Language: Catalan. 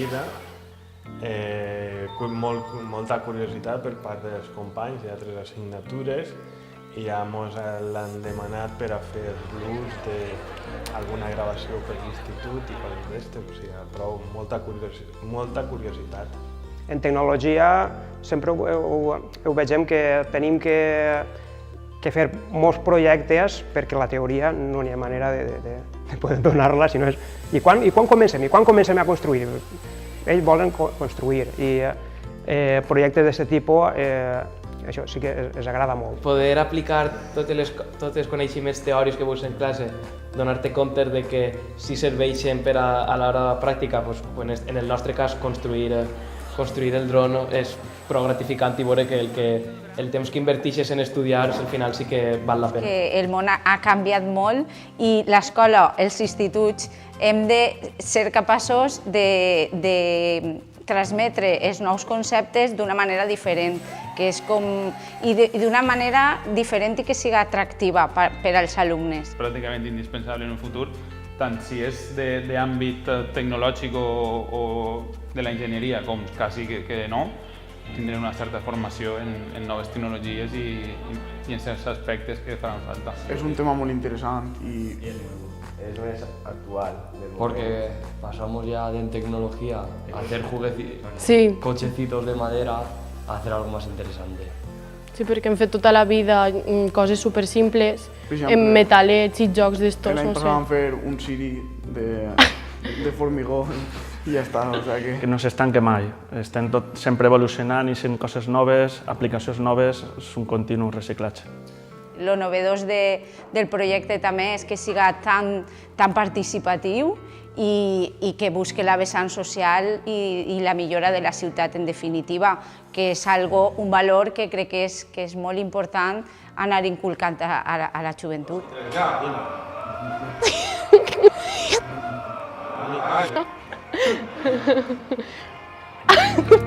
acollida, molta curiositat per part dels companys i altres assignatures, i ja ens l'han demanat per a fer l'ús d'alguna gravació per l'institut i coses d'aquestes, o sigui, però molta curiositat. En tecnologia sempre ho vegem que tenim que fer molts projectes perquè la teoria no hi ha manera de poder donar-la, sinó és i quan comencem? I quan comencem a construir? Ells volen construir i projectes d'aquest tipus això sí que els agrada molt. Poder aplicar tots els coneixements teòrics que veus en classe, donar-te compte de que si serveixen per a l'hora pràctica, en el nostre cas construir el dron és prou gratificant i veure que el temps que inverteixes en estudiar al final sí que val la pena. El món ha canviat molt i l'escola, els instituts, hem de ser capaços de transmetre els nous conceptes d'una manera diferent, que és i d'una manera diferent i que siga atractiva per als alumnes. Pràcticament indispensable en un futur, tant si és d'àmbit tecnològic o de la enginyeria, com quasi que no, tindrem una certa formació en noves tecnologies i en certs aspectes que faran falta. És un tema molt interessant y Es más actual. Porque pasamos ya de tecnología a hacer cochecitos de madera a hacer algo más interesante. Sí, perquè hem fet tota la vida coses super simples, en metalets i jocs d'estos, l'any no passat vam sé. fer un Siri de formigó i ja està, o sigui Que no s'estanque mai, estem sempre evolucionant i sent coses noves, aplicacions noves, és un continu reciclatge. Lo novedós del projecte també és que siga tan participatiu i que busque la vessant social i la millora de la ciutat, en definitiva, que és un valor que crec que és molt important anar inculcant a la joventut. Ha